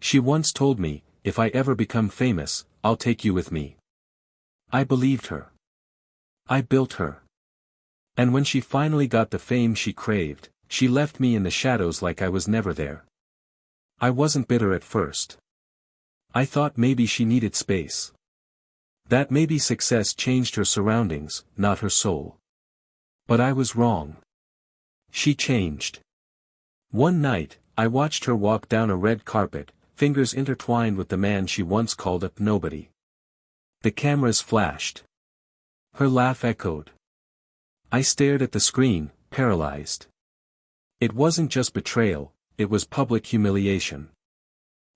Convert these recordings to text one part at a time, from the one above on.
She once told me, if I ever become famous, I'll take you with me. I believed her. I built her. And when she finally got the fame she craved, she left me in the shadows like I was never there. I wasn't bitter at first. I thought maybe she needed space. That maybe success changed her surroundings, not her soul. But I was wrong. She changed. One night, I watched her walk down a red carpet, fingers intertwined with the man she once called a nobody. The cameras flashed. Her laugh echoed. I stared at the screen, paralyzed. It wasn't just betrayal, it was public humiliation.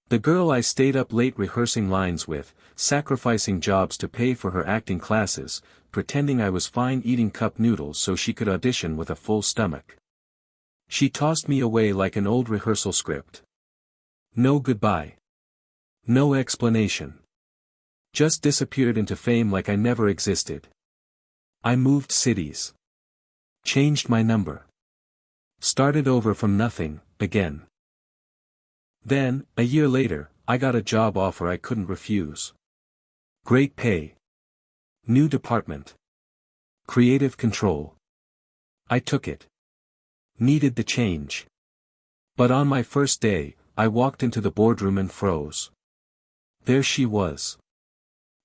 The girl I stayed up late rehearsing lines with, sacrificing jobs to pay for her acting classes, pretending I was fine eating cup noodles so she could audition with a full stomach. She tossed me away like an old rehearsal script. No goodbye. No explanation. Just disappeared into fame like I never existed. I moved cities. Changed my number. Started over from nothing, again. Then, a year later, I got a job offer I couldn't refuse. Great pay. New department. Creative control. I took it. Needed the change. But on my first day, I walked into the boardroom and froze. There she was.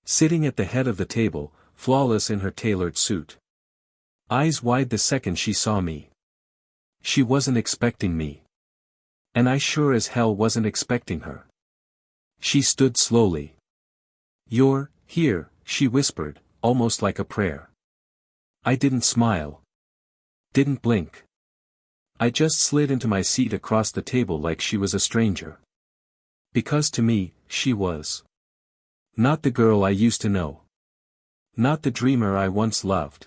Sitting at the head of the table, flawless in her tailored suit. Eyes wide the second she saw me. She wasn't expecting me. And I sure as hell wasn't expecting her. She stood slowly. "You're here," she whispered, almost like a prayer. I didn't smile. Didn't blink. I just slid into my seat across the table like she was a stranger. Because to me, she was. Not the girl I used to know. Not the dreamer I once loved.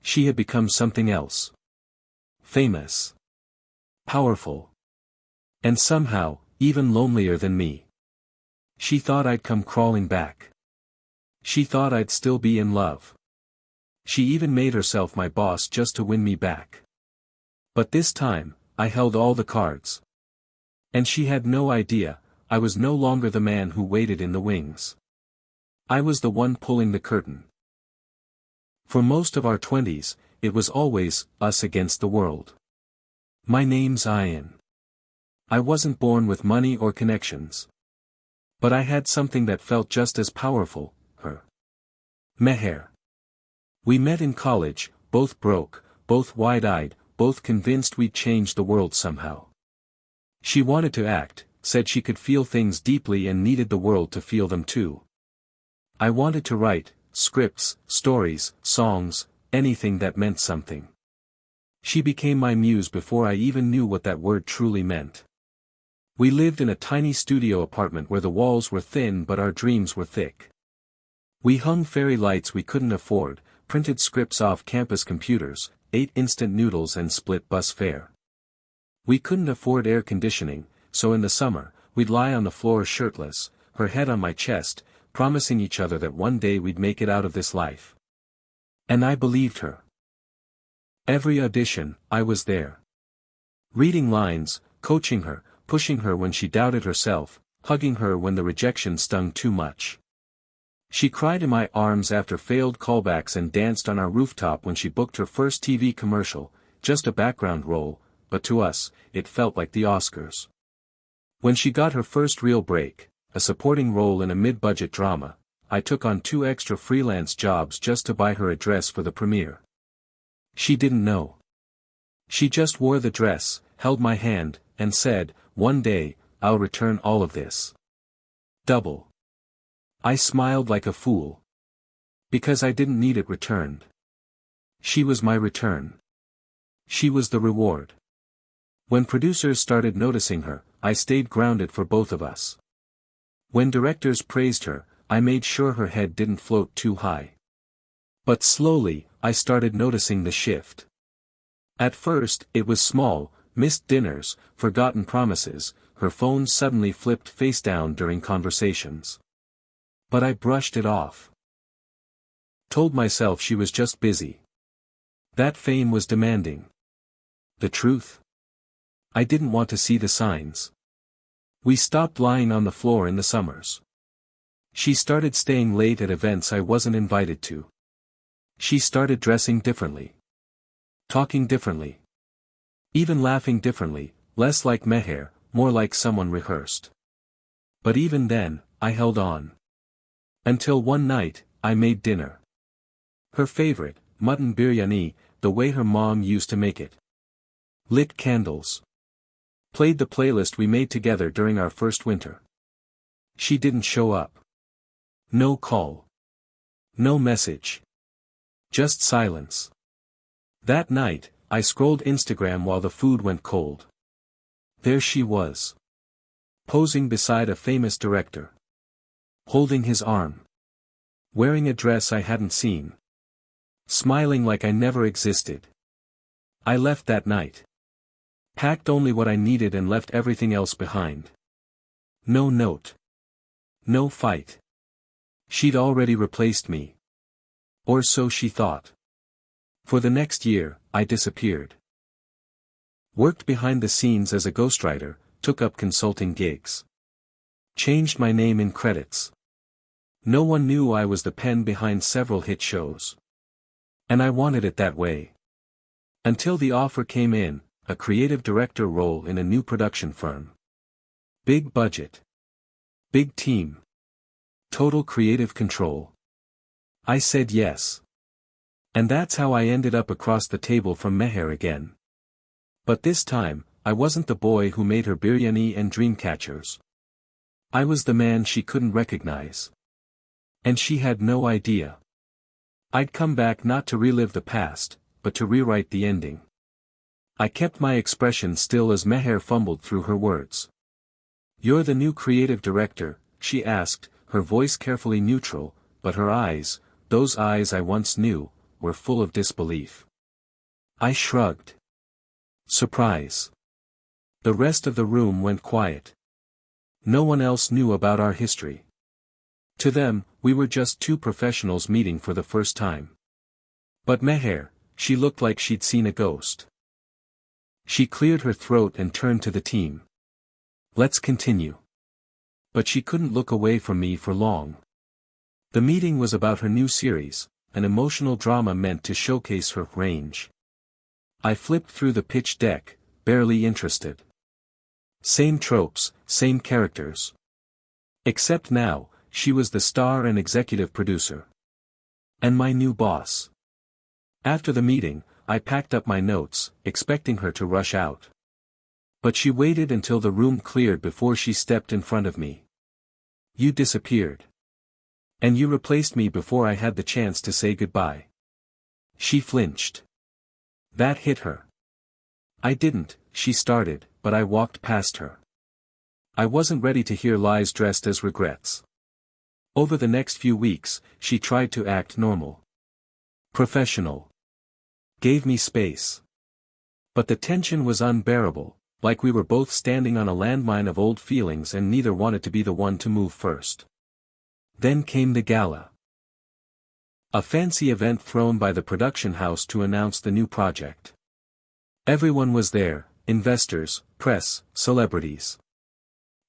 She had become something else. Famous. Powerful. And somehow, even lonelier than me. She thought I'd come crawling back. She thought I'd still be in love. She even made herself my boss just to win me back. But this time, I held all the cards. And she had no idea, I was no longer the man who waited in the wings. I was the one pulling the curtain. For most of our 20s, it was always, us against the world. My name's Ayan. I wasn't born with money or connections. But I had something that felt just as powerful, her. Meher. We met in college, both broke, both wide-eyed, both convinced we'd change the world somehow. She wanted to act, said she could feel things deeply and needed the world to feel them too. I wanted to write, scripts, stories, songs, anything that meant something. She became my muse before I even knew what that word truly meant. We lived in a tiny studio apartment where the walls were thin but our dreams were thick. We hung fairy lights we couldn't afford, printed scripts off campus computers, ate instant noodles and split bus fare. We couldn't afford air conditioning, so in the summer, we'd lie on the floor shirtless, her head on my chest, promising each other that one day we'd make it out of this life. And I believed her. Every audition, I was there. Reading lines, coaching her, pushing her when she doubted herself, hugging her when the rejection stung too much. She cried in my arms after failed callbacks and danced on our rooftop when she booked her first TV commercial, just a background role, but to us, it felt like the Oscars. When she got her first real break, a supporting role in a mid-budget drama, I took on 2 extra freelance jobs just to buy her a dress for the premiere. She didn't know. She just wore the dress, held my hand, and said, "One day, I'll return all of this. Double." I smiled like a fool. Because I didn't need it returned. She was my return. She was the reward. When producers started noticing her, I stayed grounded for both of us. When directors praised her, I made sure her head didn't float too high. But slowly, I started noticing the shift. At first, it was small, missed dinners, forgotten promises, her phone suddenly flipped face down during conversations. But I brushed it off. Told myself she was just busy. That fame was demanding. The truth? I didn't want to see the signs. We stopped lying on the floor in the summers. She started staying late at events I wasn't invited to. She started dressing differently. Talking differently. Even laughing differently, less like Meher, more like someone rehearsed. But even then, I held on. Until one night, I made dinner. Her favorite, mutton biryani, the way her mom used to make it. Lit candles. Played the playlist we made together during our first winter. She didn't show up. No call. No message. Just silence. That night, I scrolled Instagram while the food went cold. There she was. Posing beside a famous director. Holding his arm. Wearing a dress I hadn't seen. Smiling like I never existed. I left that night. Packed only what I needed and left everything else behind. No note. No fight. She'd already replaced me. Or so she thought. For the next year, I disappeared. Worked behind the scenes as a ghostwriter, took up consulting gigs. Changed my name in credits. No one knew I was the pen behind several hit shows. And I wanted it that way. Until the offer came in, a creative director role in a new production firm. Big budget. Big team. Total creative control. I said yes. And that's how I ended up across the table from Meher again. But this time, I wasn't the boy who made her biryani and dream catchers. I was the man she couldn't recognize. And she had no idea. I'd come back not to relive the past, but to rewrite the ending. I kept my expression still as Meher fumbled through her words. "You're the new creative director," she asked, her voice carefully neutral, but her eyes, those eyes I once knew, were full of disbelief. I shrugged. Surprise. The rest of the room went quiet. No one else knew about our history. To them, we were just two professionals meeting for the first time. But Meher, she looked like she'd seen a ghost. She cleared her throat and turned to the team. "Let's continue." But she couldn't look away from me for long. The meeting was about her new series, an emotional drama meant to showcase her range. I flipped through the pitch deck, barely interested. Same tropes, same characters. Except now, she was the star and executive producer. And my new boss. After the meeting, I packed up my notes, expecting her to rush out. But she waited until the room cleared before she stepped in front of me. "You disappeared. And you replaced me before I had the chance to say goodbye." She flinched. That hit her. "I didn't," she started, but I walked past her. I wasn't ready to hear lies dressed as regrets. Over the next few weeks, she tried to act normal. Professional. Gave me space. But the tension was unbearable, like we were both standing on a landmine of old feelings and neither wanted to be the one to move first. Then came the gala. A fancy event thrown by the production house to announce the new project. Everyone was there, investors, press, celebrities.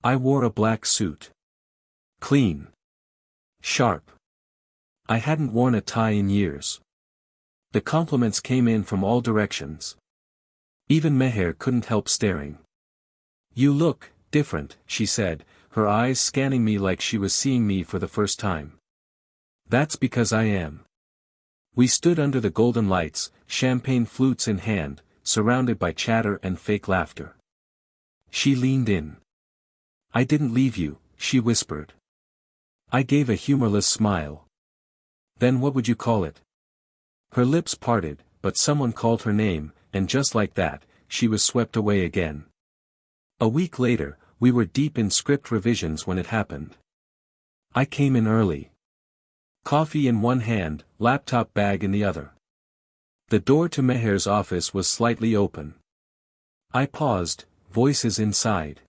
I wore a black suit. Clean. Sharp. I hadn't worn a tie in years. The compliments came in from all directions. Even Meher couldn't help staring. "You look different," she said, her eyes scanning me like she was seeing me for the first time. "That's because I am." We stood under the golden lights, champagne flutes in hand, surrounded by chatter and fake laughter. She leaned in. "I didn't leave you," she whispered. I gave a humorless smile. "Then what would you call it?" Her lips parted, but someone called her name, and just like that, she was swept away again. A week later, we were deep in script revisions when it happened. I came in early. Coffee in one hand, laptop bag in the other. The door to Meher's office was slightly open. I paused, voices inside.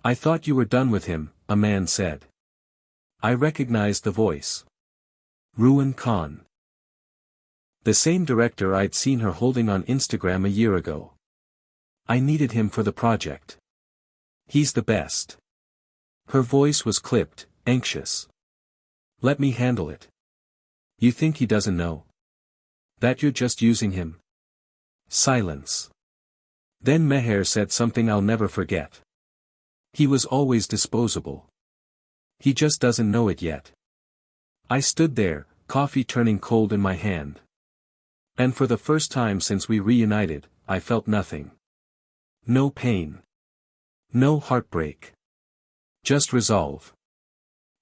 "I thought you were done with him," a man said. I recognized the voice. Ruin Khan. The same director I'd seen her holding on Instagram a year ago. I needed him for the project. He's the best. Her voice was clipped, anxious. Let me handle it. You think he doesn't know? That you're just using him? Silence. Then Meher said something I'll never forget. He was always disposable. He just doesn't know it yet. I stood there, coffee turning cold in my hand. And for the first time since we reunited, I felt nothing. No pain. No heartbreak. Just resolve.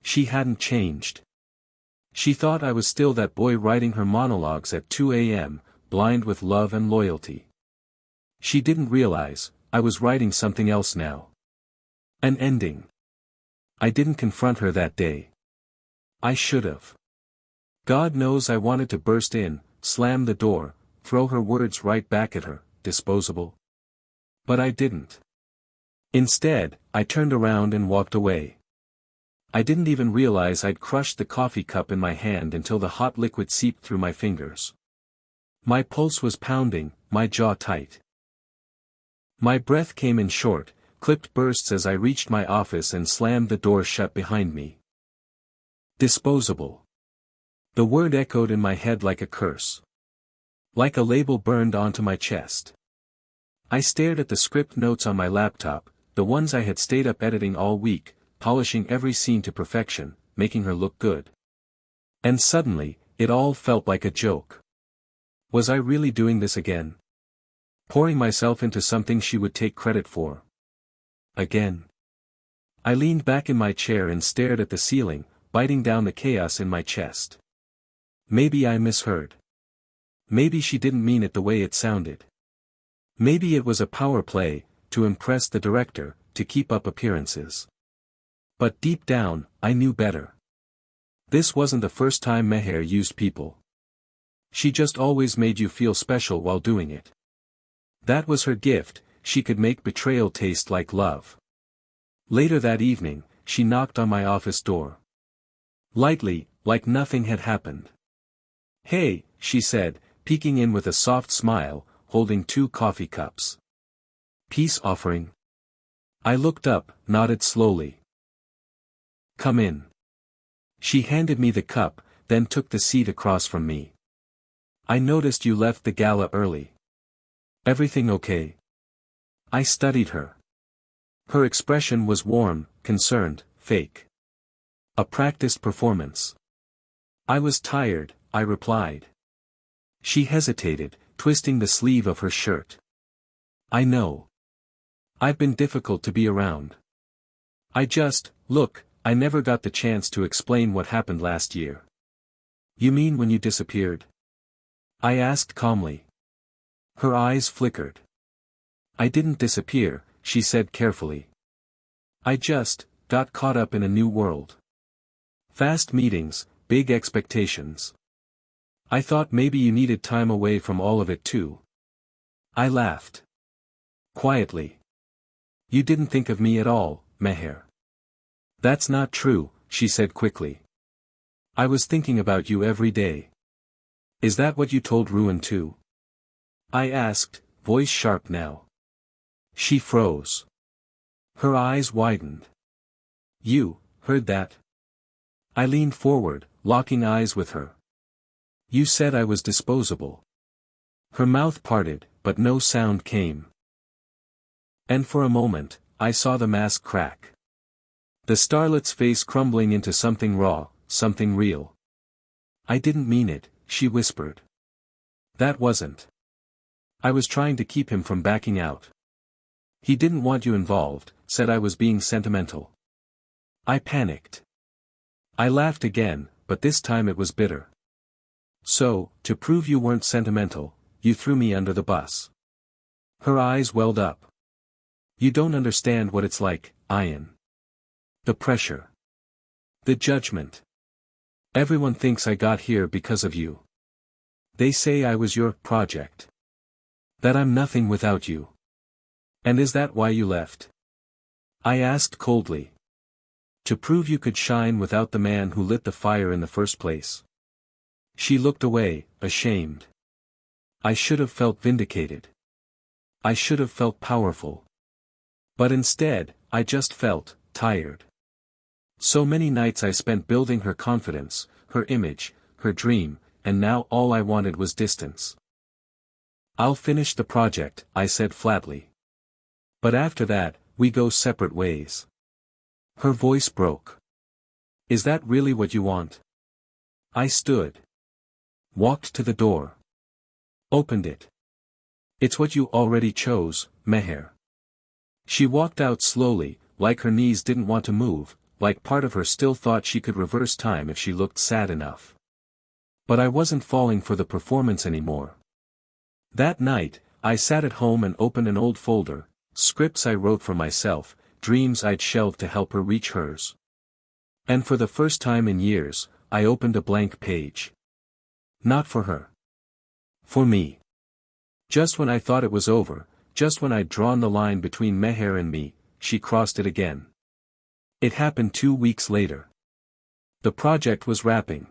She hadn't changed. She thought I was still that boy writing her monologues at 2 a.m., blind with love and loyalty. She didn't realize, I was writing something else now. An ending. I didn't confront her that day. I should've. God knows I wanted to burst in, slam the door, throw her words right back at her, disposable. But I didn't. Instead, I turned around and walked away. I didn't even realize I'd crushed the coffee cup in my hand until the hot liquid seeped through my fingers. My pulse was pounding, my jaw tight. My breath came in short, clipped bursts as I reached my office and slammed the door shut behind me. Disposable. The word echoed in my head like a curse. Like a label burned onto my chest. I stared at the script notes on my laptop, the ones I had stayed up editing all week, polishing every scene to perfection, making her look good. And suddenly, it all felt like a joke. Was I really doing this again? Pouring myself into something she would take credit for. Again. I leaned back in my chair and stared at the ceiling, biting down the chaos in my chest. Maybe I misheard. Maybe she didn't mean it the way it sounded. Maybe it was a power play, to impress the director, to keep up appearances. But deep down, I knew better. This wasn't the first time Meher used people. She just always made you feel special while doing it. That was her gift, she could make betrayal taste like love. Later that evening, she knocked on my office door. Lightly, like nothing had happened. Hey, she said, peeking in with a soft smile, holding 2 coffee cups. Peace offering? I looked up, nodded slowly. Come in. She handed me the cup, then took the seat across from me. I noticed you left the gala early. Everything okay? I studied her. Her expression was warm, concerned, fake. A practiced performance. I was tired, I replied. She hesitated, twisting the sleeve of her shirt. I know. I've been difficult to be around. Look, I never got the chance to explain what happened last year. You mean when you disappeared? I asked calmly. Her eyes flickered. I didn't disappear, she said carefully. I just got caught up in a new world. Fast meetings, big expectations. I thought maybe you needed time away from all of it too. I laughed. Quietly. You didn't think of me at all, Meher. That's not true, she said quickly. I was thinking about you every day. Is that what you told Ruin too? I asked, voice sharp now. She froze. Her eyes widened. You heard that? I leaned forward, locking eyes with her. You said I was disposable. Her mouth parted, but no sound came. And for a moment, I saw the mask crack. The starlet's face crumbling into something raw, something real. I didn't mean it, she whispered. That wasn't. I was trying to keep him from backing out. He didn't want you involved, said I was being sentimental. I panicked. I laughed again, but this time it was bitter. So, to prove you weren't sentimental, you threw me under the bus. Her eyes welled up. You don't understand what it's like, Ayan. The pressure. The judgment. Everyone thinks I got here because of you. They say I was your project. That I'm nothing without you. And is that why you left? I asked coldly. To prove you could shine without the man who lit the fire in the first place. She looked away, ashamed. I should have felt vindicated. I should have felt powerful. But instead, I just felt tired. So many nights I spent building her confidence, her image, her dream, and now all I wanted was distance. "I'll finish the project," I said flatly. "But after that, we go separate ways." Her voice broke. "Is that really what you want?" I stood. Walked to the door. Opened it. "It's what you already chose, Meher." She walked out slowly, like her knees didn't want to move, like part of her still thought she could reverse time if she looked sad enough. But I wasn't falling for the performance anymore. That night, I sat at home and opened an old folder, scripts I wrote for myself, dreams I'd shelved to help her reach hers. And for the first time in years, I opened a blank page. Not for her. For me. Just when I thought it was over, just when I'd drawn the line between Meher and me, she crossed it again. It happened 2 weeks later. The project was wrapping.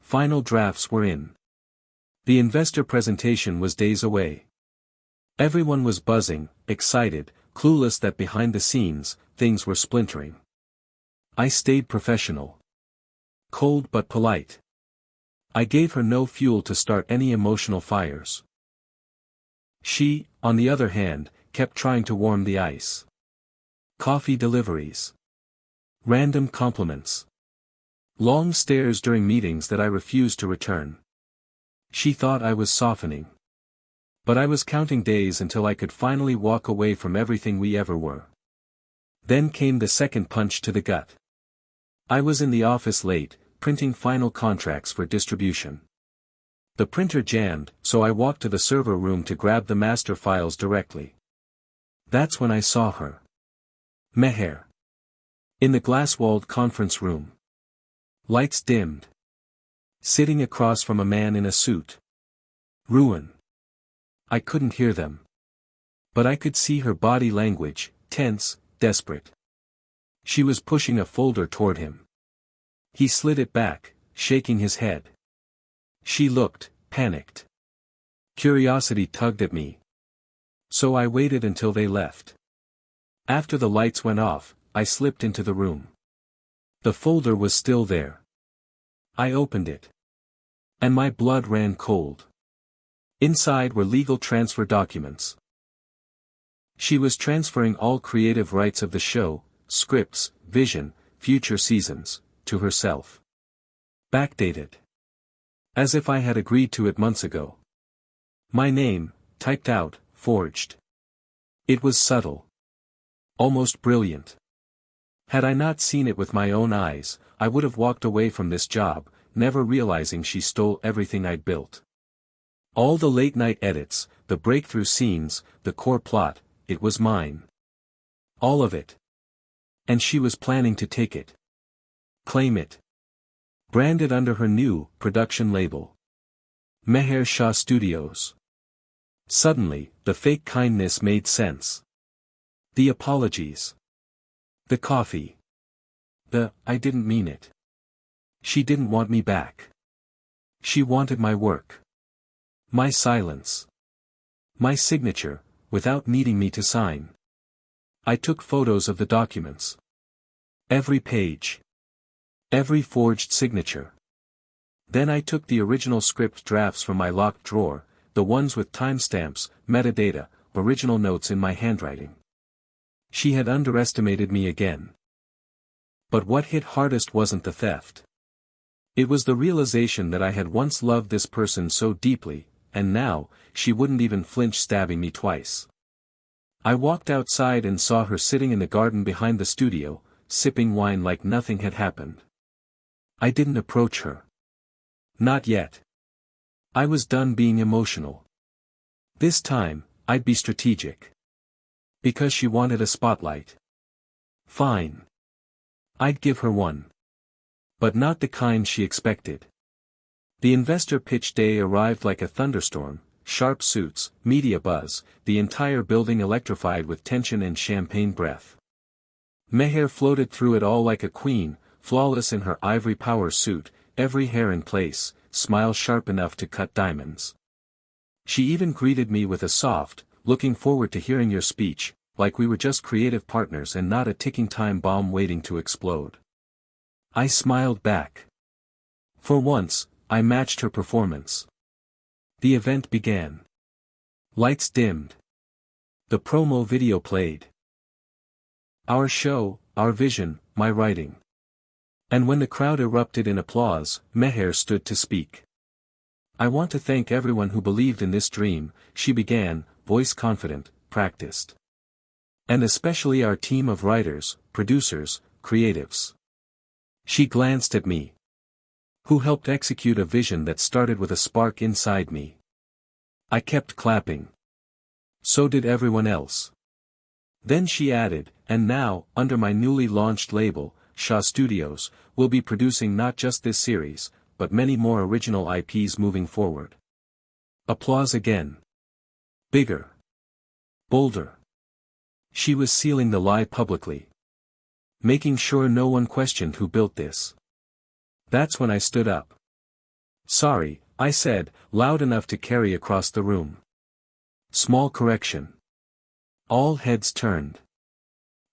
Final drafts were in. The investor presentation was days away. Everyone was buzzing, excited, clueless that behind the scenes, things were splintering. I stayed professional. Cold but polite. I gave her no fuel to start any emotional fires. She, on the other hand, kept trying to warm the ice. Coffee deliveries. Random compliments. Long stares during meetings that I refused to return. She thought I was softening. But I was counting days until I could finally walk away from everything we ever were. Then came the second punch to the gut. I was in the office late, printing final contracts for distribution. The printer jammed, so I walked to the server room to grab the master files directly. That's when I saw her. Meher. In the glass-walled conference room. Lights dimmed. Sitting across from a man in a suit. Ruin. I couldn't hear them. But I could see her body language, tense, desperate. She was pushing a folder toward him. He slid it back, shaking his head. She looked, panicked. Curiosity tugged at me. So I waited until they left. After the lights went off, I slipped into the room. The folder was still there. I opened it. And my blood ran cold. Inside were legal transfer documents. She was transferring all creative rights of the show, scripts, vision, future seasons, to herself. Backdated. As if I had agreed to it months ago. My name, typed out, forged. It was subtle. Almost brilliant. Had I not seen it with my own eyes, I would have walked away from this job, never realizing she stole everything I'd built. All the late-night edits, the breakthrough scenes, the core plot, it was mine. All of it. And she was planning to take it. Claim it. Brand it under her new, production label. Meher Shah Studios. Suddenly, the fake kindness made sense. The apologies. The coffee. I didn't mean it. She didn't want me back. She wanted my work. My silence. My signature, without needing me to sign. I took photos of the documents. Every page. Every forged signature. Then I took the original script drafts from my locked drawer, the ones with timestamps, metadata, original notes in my handwriting. She had underestimated me again. But what hit hardest wasn't the theft. It was the realization that I had once loved this person so deeply, and now, she wouldn't even flinch stabbing me twice. I walked outside and saw her sitting in the garden behind the studio, sipping wine like nothing had happened. I didn't approach her. Not yet. I was done being emotional. This time, I'd be strategic. Because she wanted a spotlight. Fine. I'd give her one. But not the kind she expected. The investor pitch day arrived like a thunderstorm, sharp suits, media buzz, the entire building electrified with tension and champagne breath. Meher floated through it all like a queen, flawless in her ivory power suit, every hair in place, smile sharp enough to cut diamonds. She even greeted me with a soft, "Looking forward to hearing your speech, like we were just creative partners and not a ticking time bomb waiting to explode. I smiled back. For once, I matched her performance. The event began. Lights dimmed. The promo video played. Our show, our vision, my writing. And when the crowd erupted in applause, Meher stood to speak. I want to thank everyone who believed in this dream, she began, voice confident, practiced. And especially our team of writers, producers, creatives. She glanced at me. Who helped execute a vision that started with a spark inside me. I kept clapping. So did everyone else. Then she added, and now, under my newly launched label, Shaw Studios, we'll be producing not just this series, but many more original IPs moving forward. Applause again. Bigger. Bolder. She was sealing the lie publicly. Making sure no one questioned who built this. That's when I stood up. Sorry, I said, loud enough to carry across the room. Small correction. All heads turned.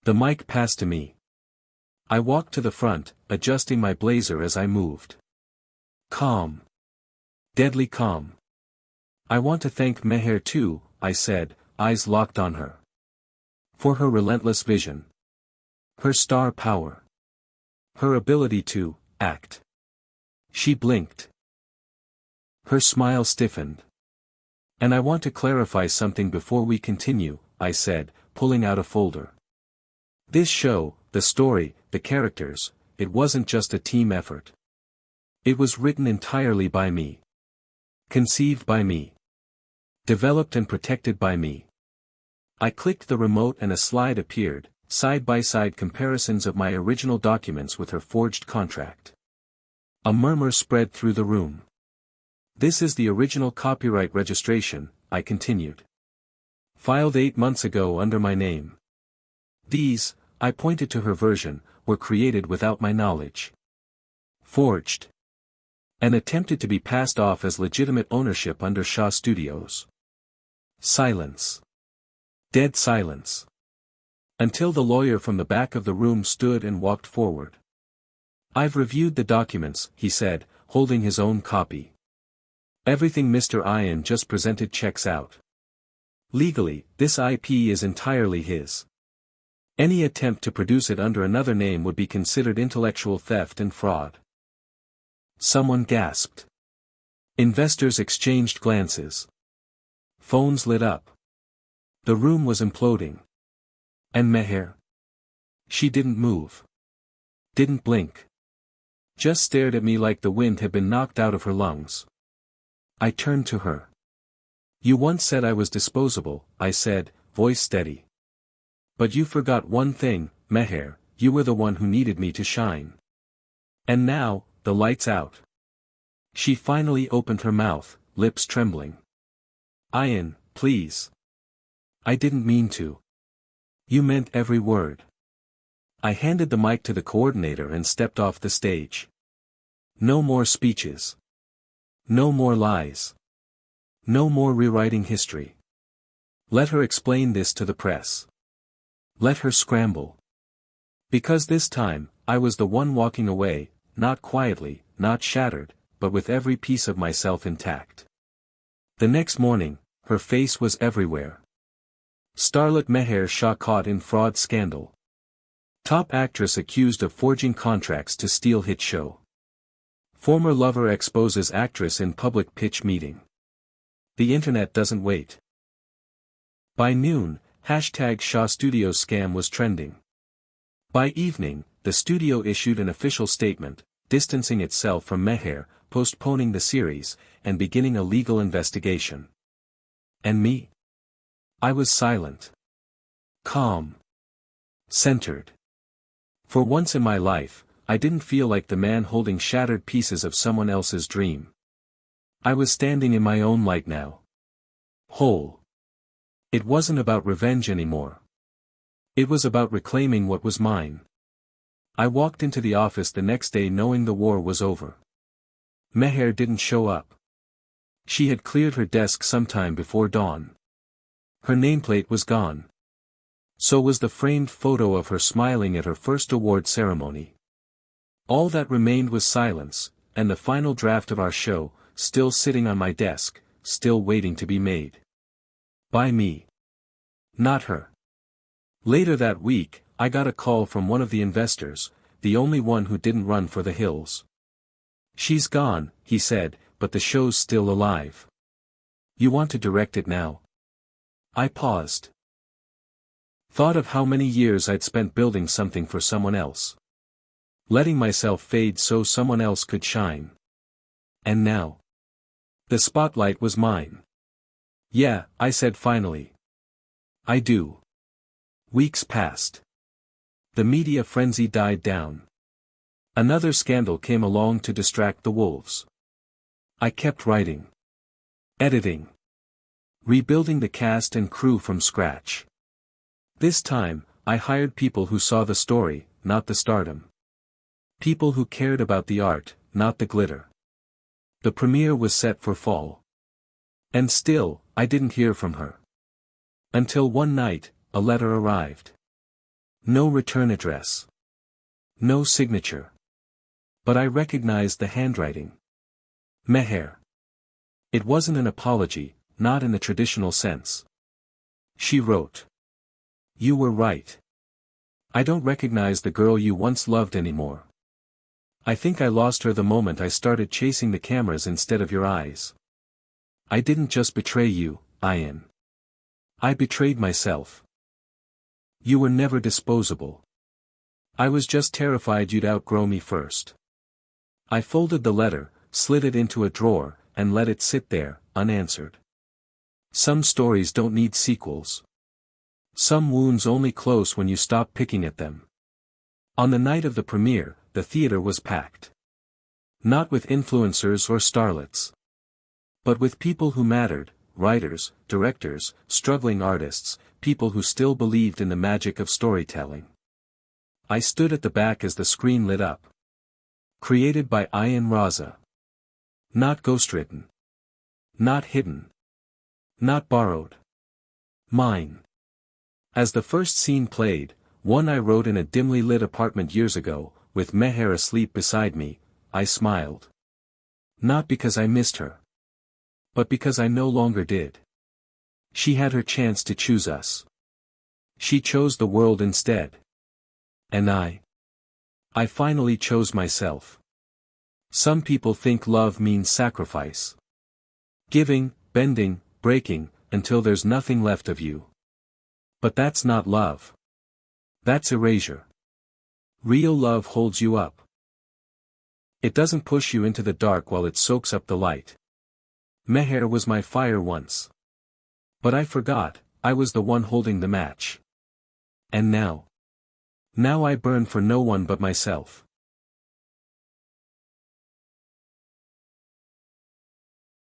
The mic passed to me. I walked to the front, adjusting my blazer as I moved. Calm. Deadly calm. I want to thank Meher too, I said, eyes locked on her. For her relentless vision. Her star power. Her ability to act. She blinked. Her smile stiffened. And I want to clarify something before we continue, I said, pulling out a folder. This show, the story, the characters, it wasn't just a team effort. It was written entirely by me. Conceived by me. Developed and protected by me. I clicked the remote and a slide appeared, side-by-side comparisons of my original documents with her forged contract. A murmur spread through the room. This is the original copyright registration, I continued. Filed 8 months ago under my name. These, I pointed to her version, were created without my knowledge. Forged. And attempted to be passed off as legitimate ownership under Shaw Studios. Silence. Dead silence. Until the lawyer from the back of the room stood and walked forward. I've reviewed the documents, he said, holding his own copy. Everything Mr. Ayan just presented checks out. Legally, this IP is entirely his. Any attempt to produce it under another name would be considered intellectual theft and fraud. Someone gasped. Investors exchanged glances. Phones lit up. The room was imploding. And Meher? She didn't move. Didn't blink. Just stared at me like the wind had been knocked out of her lungs. I turned to her. You once said I was disposable, I said, voice steady. But you forgot one thing, Meher, you were the one who needed me to shine. And now, the light's out. She finally opened her mouth, lips trembling. Ayan, please. I didn't mean to. You meant every word. I handed the mic to the coordinator and stepped off the stage. No more speeches. No more lies. No more rewriting history. Let her explain this to the press. Let her scramble. Because this time, I was the one walking away, not quietly, not shattered, but with every piece of myself intact. The next morning, her face was everywhere. Starlet Meher Shah caught in fraud scandal. Top actress accused of forging contracts to steal hit show. Former lover exposes actress in public pitch meeting. The internet doesn't wait. By noon, hashtag Shaw Studios scam was trending. By evening, the studio issued an official statement, distancing itself from Meher, postponing the series, and beginning a legal investigation. And me? I was silent. Calm. Centered. For once in my life, I didn't feel like the man holding shattered pieces of someone else's dream. I was standing in my own light now. Whole. It wasn't about revenge anymore. It was about reclaiming what was mine. I walked into the office the next day knowing the war was over. Meher didn't show up. She had cleared her desk sometime before dawn. Her nameplate was gone. So was the framed photo of her smiling at her first award ceremony. All that remained was silence, and the final draft of our show, still sitting on my desk, still waiting to be made. By me. Not her. Later that week, I got a call from one of the investors, the only one who didn't run for the hills. "She's gone," he said, "but the show's still alive. You want to direct it now?" I paused. Thought of how many years I'd spent building something for someone else. Letting myself fade so someone else could shine. And now? The spotlight was mine. "Yeah," I said finally. "I do." Weeks passed. The media frenzy died down. Another scandal came along to distract the wolves. I kept writing. Editing. Rebuilding the cast and crew from scratch. This time, I hired people who saw the story, not the stardom. People who cared about the art, not the glitter. The premiere was set for fall. And still, I didn't hear from her. Until one night, a letter arrived. No return address. No signature. But I recognized the handwriting. Meher. It wasn't an apology, not in the traditional sense. She wrote. "You were right. I don't recognize the girl you once loved anymore. I think I lost her the moment I started chasing the cameras instead of your eyes. I didn't just betray you, Ayan. I betrayed myself. You were never disposable. I was just terrified you'd outgrow me first." I folded the letter, slid it into a drawer, and let it sit there, unanswered. Some stories don't need sequels. Some wounds only close when you stop picking at them. On the night of the premiere, the theater was packed. Not with influencers or starlets. But with people who mattered, writers, directors, struggling artists, people who still believed in the magic of storytelling. I stood at the back as the screen lit up. Created by Ayan Raza. Not ghostwritten. Not hidden. Not borrowed. Mine. As the first scene played, one I wrote in a dimly lit apartment years ago, with Meher asleep beside me, I smiled. Not because I missed her. But because I no longer did. She had her chance to choose us. She chose the world instead. And I finally chose myself. Some people think love means sacrifice. Giving, bending, breaking, until there's nothing left of you. But that's not love. That's erasure. Real love holds you up. It doesn't push you into the dark while it soaks up the light. Meher was my fire once. But I forgot, I was the one holding the match. And now? Now I burn for no one but myself.